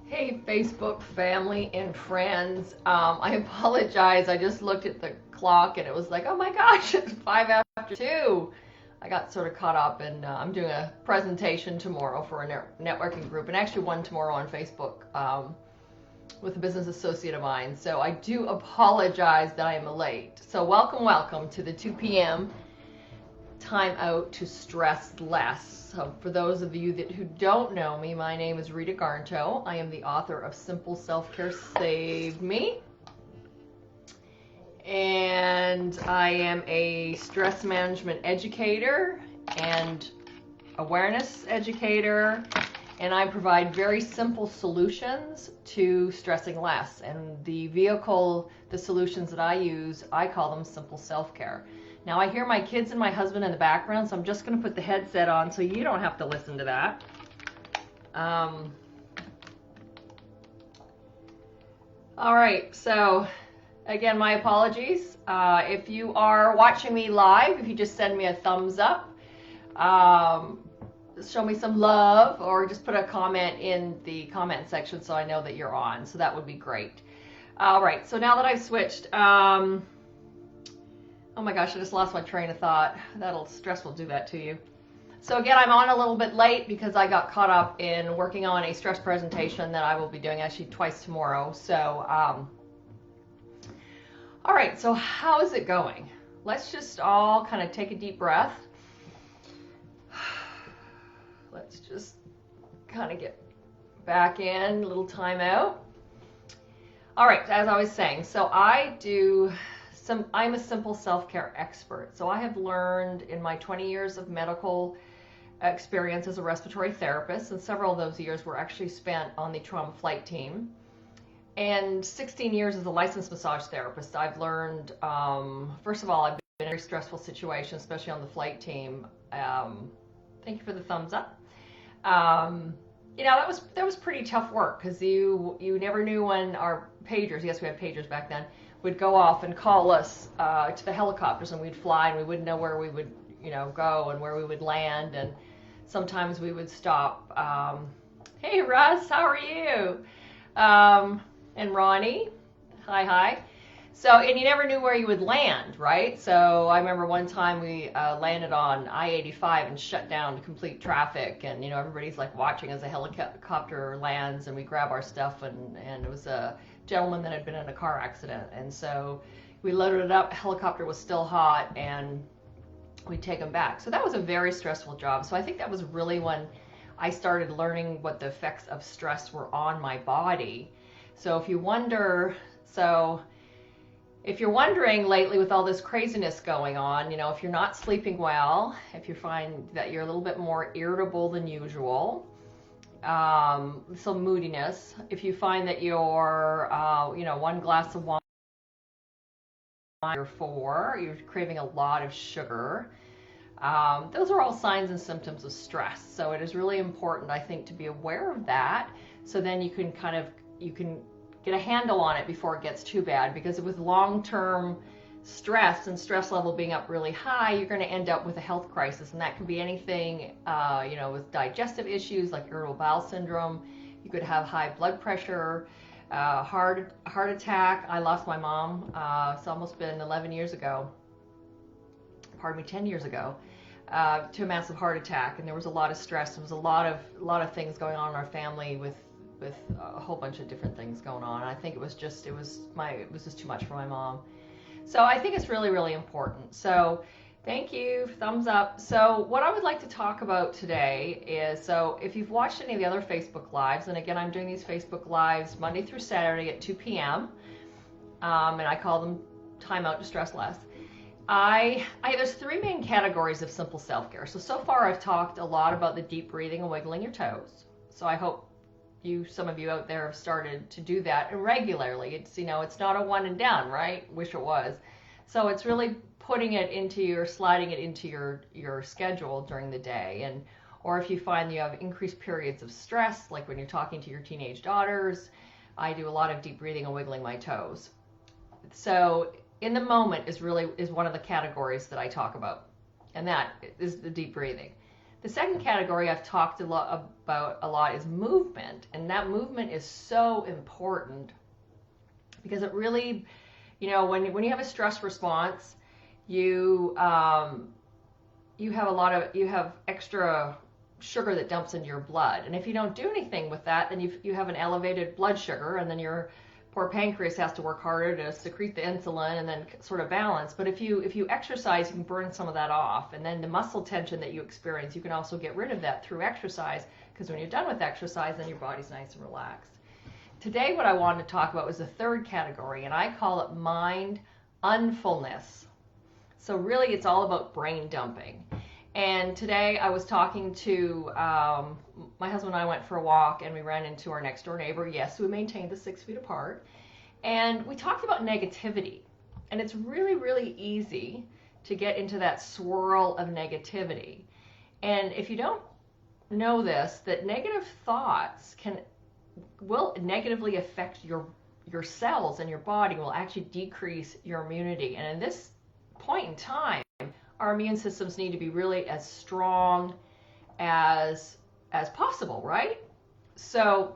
Hey, Facebook family and friends. I apologize. I just looked at the clock and it was like, oh my gosh, it's 5 after 2. I got sort of caught up, and I'm doing a presentation tomorrow for a networking group, and actually one tomorrow on Facebook with a business associate of mine. So I do apologize that I am late. So welcome to the 2 p.m. Time Out to Stress Less. So for those of you who don't know me, my name is Rita Garnto. I am the author of Simple Self-Care Saved Me. And I am a stress management educator and awareness educator. And I provide very simple solutions to stressing less. And the solutions that I use, I call them Simple Self-Care. Now I hear my kids and my husband in the background, so I'm just going to put the headset on so you don't have to listen to that. All right, so again, my apologies. If you are watching me live, if you just send me a thumbs up, show me some love, or just put a comment in the comment section so I know that you're on. So that would be great. All right, so now that I've switched, oh my gosh, I just lost my train of thought. Stress will do that to you. So again, I'm on a little bit late because I got caught up in working on a stress presentation that I will be doing actually twice tomorrow. So, all right, so how is it going? Let's just all kind of take a deep breath. Let's just kind of get back in, a little time out. All right, as I was saying, so I'm a simple self-care expert. So I have learned in my 20 years of medical experience as a respiratory therapist, and several of those years were actually spent on the trauma flight team, and 16 years as a licensed massage therapist. I've learned, first of all, I've been in a very stressful situation, especially on the flight team. Thank you for the thumbs up. That was pretty tough work, because you never knew when our pagers, yes, we had pagers back then, would go off and call us to the helicopters, and we'd fly, and we wouldn't know where we would go and where we would land, and sometimes we would stop. Hey Russ, how are you? And Ronnie, hi. So, and you never knew where you would land, right? So I remember one time we landed on I-85 and shut down complete traffic, and everybody's like watching as a helicopter lands, and we grab our stuff, and it was a gentleman that had been in a car accident, and so we loaded it up. Helicopter was still hot, and we'd take him back. So that was a very stressful job. So I think that was really when I started learning what the effects of stress were on my body. So if you're wondering lately with all this craziness going on, if you're not sleeping well, if you find that you're a little bit more irritable than usual, some moodiness, if you find that you're, one glass of wine or 4, you're craving a lot of sugar, those are all signs and symptoms of stress. So it is really important, I think, to be aware of that, so then you can get a handle on it before it gets too bad, because with long-term stress and stress level being up really high, you're going to end up with a health crisis, and that can be anything, with digestive issues like irritable bowel syndrome. You could have high blood pressure, heart attack. I lost my mom. It's almost been 10 years ago, to a massive heart attack, and there was a lot of stress. There was a lot of things going on in our family with a whole bunch of different things going on. I think it was just too much for my mom. So I think it's really, really important. So thank you, thumbs up. So what I would like to talk about today is, so if you've watched any of the other Facebook Lives, and again, I'm doing these Facebook Lives Monday through Saturday at 2 p.m., and I call them Time Out to Stress Less. There's 3 main categories of simple self-care. So far I've talked a lot about the deep breathing and wiggling your toes. So I hope some of you out there have started to do that regularly. It's not a one and done, right? Wish it was. So it's really sliding it into your schedule during the day. Or if you find you have increased periods of stress, like when you're talking to your teenage daughters, I do a lot of deep breathing and wiggling my toes. So in the moment is one of the categories that I talk about, and that is the deep breathing. The second category I've talked about a lot is movement, and that movement is so important because it really, when you have a stress response, you have extra sugar that dumps into your blood, and if you don't do anything with that, then you have an elevated blood sugar, and then your poor pancreas has to work harder to secrete the insulin and then sort of balance. But if you exercise, you can burn some of that off, and then the muscle tension that you experience, you can also get rid of that through exercise, because when you're done with exercise, then your body's nice and relaxed. Today what I wanted to talk about was the third category, and I call it mind unfullness. So really it's all about brain dumping. And today I was talking to my husband and I went for a walk, and we ran into our next door neighbor. Yes, we maintained the 6 feet apart. And we talked about negativity. And it's really, really easy to get into that swirl of negativity. And if you don't know this, that negative thoughts will negatively affect your cells, and your body will actually decrease your immunity. And in this point in time, our immune systems need to be really as strong as possible, right? So,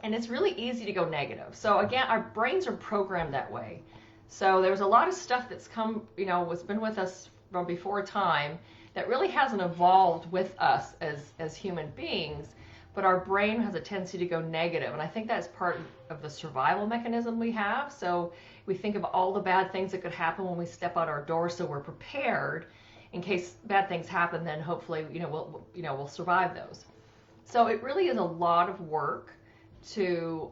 and it's really easy to go negative. So again, our brains are programmed that way. So there's a lot of stuff that's come, what's been with us from before time that really hasn't evolved with us as human beings, but our brain has a tendency to go negative. And I think that's part of the survival mechanism we have. So we think of all the bad things that could happen when we step out our door, so we're prepared in case bad things happen. Then hopefully, we'll survive those. So it really is a lot of work to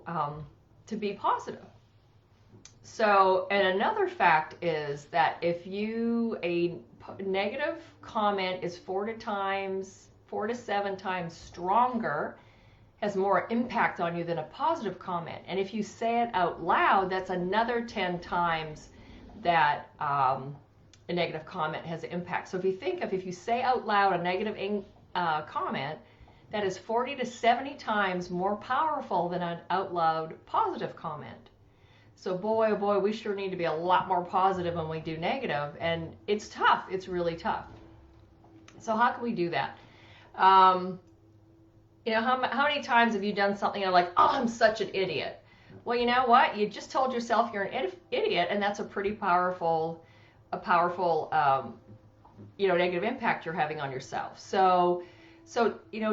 be positive. So, and another fact is that if a negative comment is 4 to 7 times stronger, has more impact on you than a positive comment. And if you say it out loud, that's another 10 times that a negative comment has an impact. So if you say out loud a negative comment, that is 40 to 70 times more powerful than an out loud positive comment. So boy, oh boy, we sure need to be a lot more positive when we do negative. And it's tough. It's really tough. So how can we do that? How many times have you done something like, oh, I'm such an idiot? Well, you know what? You just told yourself you're an idiot, and that's a pretty powerful, negative impact you're having on yourself. So,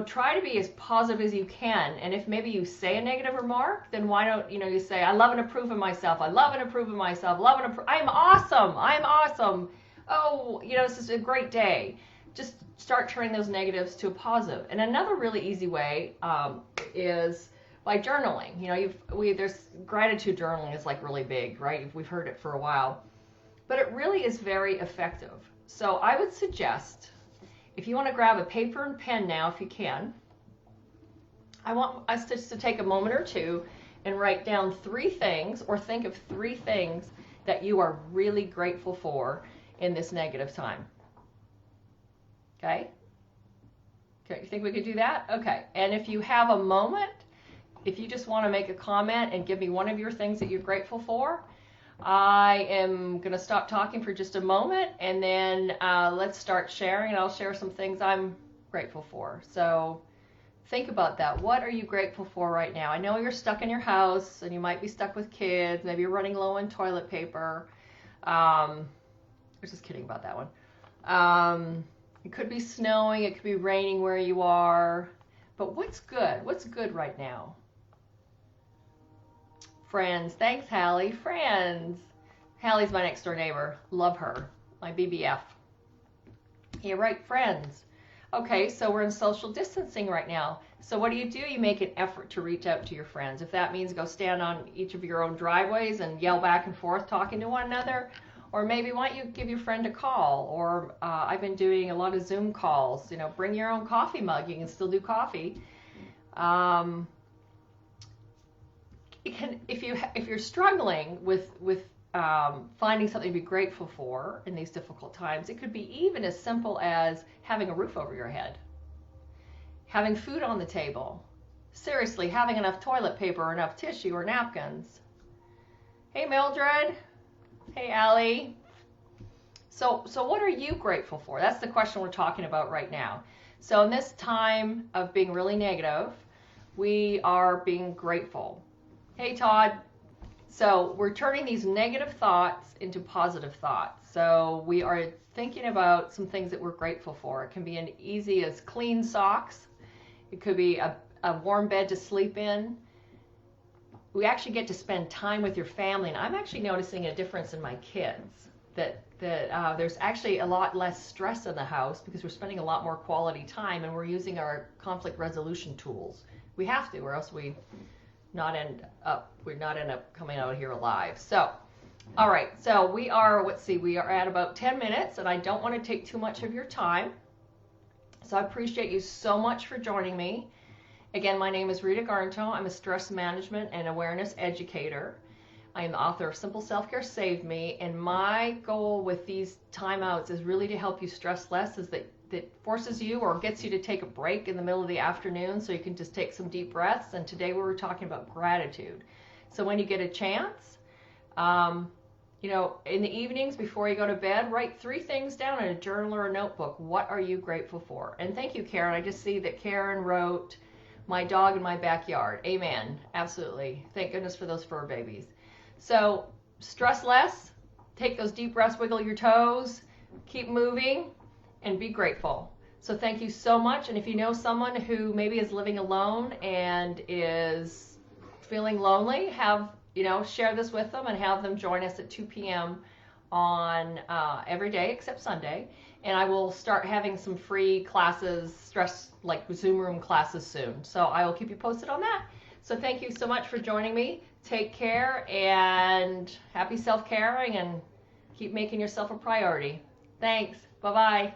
try to be as positive as you can. And if maybe you say a negative remark, then why don't, you say, I love and approve of myself. I love and approve of myself. I'm awesome. I'm awesome. Oh, this is a great day. Just start turning those negatives to a positive. And another really easy way is by journaling. There's gratitude journaling is like really big, right? We've heard it for a while, but it really is very effective. So I would suggest, if you want to grab a paper and pen now, if you can, I want us to take a moment or two and write down 3 things, or think of 3 things that you are really grateful for in this negative time. Okay, you think we could do that? Okay, and if you have a moment, if you just want to make a comment and give me one of your things that you're grateful for, I am going to stop talking for just a moment, and then let's start sharing, and I'll share some things I'm grateful for. So think about that. What are you grateful for right now? I know you're stuck in your house, and you might be stuck with kids. Maybe you're running low on toilet paper. I was just kidding about that one. It could be snowing, it could be raining where you are, but what's good? What's good right now? Friends. Thanks, Hallie. Friends. Hallie's my next door neighbor. Love her. My BBF. Yeah, right, friends. Okay, so we're in social distancing right now. So what do? You make an effort to reach out to your friends. If that means go stand on each of your own driveways and yell back and forth talking to one another, or maybe why don't you give your friend a call? Or I've been doing a lot of Zoom calls. Bring your own coffee mug. You can still do coffee. If you're struggling with finding something to be grateful for in these difficult times, it could be even as simple as having a roof over your head, having food on the table, seriously, having enough toilet paper or enough tissue or napkins. Hey, Mildred. Hey, Allie. So what are you grateful for? That's the question we're talking about right now. So in this time of being really negative, we are being grateful. Hey, Todd. So we're turning these negative thoughts into positive thoughts. So we are thinking about some things that we're grateful for. It can be as easy as clean socks. It could be a warm bed to sleep in. We actually get to spend time with your family. And I'm actually noticing a difference in my kids, that there's actually a lot less stress in the house because we're spending a lot more quality time, and we're using our conflict resolution tools. We have to, or else we're not end up coming out here alive. So, all right, so we are at about 10 minutes, and I don't want to take too much of your time. So I appreciate you so much for joining me. Again, my name is Rita Garnto. I'm a stress management and awareness educator. I am the author of Simple Self-Care Saved Me, and my goal with these timeouts is really to help you stress less, is that forces you or gets you to take a break in the middle of the afternoon so you can just take some deep breaths. And today we were talking about gratitude. So when you get a chance, in the evenings before you go to bed, write 3 things down in a journal or a notebook. What are you grateful for? And thank you, Karen. I just see that Karen wrote, my dog in my backyard. Amen. Absolutely. Thank goodness for those fur babies. So stress less, take those deep breaths, wiggle your toes, keep moving, and be grateful. So thank you so much. And if you know someone who maybe is living alone and is feeling lonely, share this with them and have them join us at 2 p.m. on every day except Sunday. And I will start having some free classes, like Zoom room classes soon. So I will keep you posted on that. So thank you so much for joining me. Take care and happy self-caring, and keep making yourself a priority. Thanks. Bye-bye.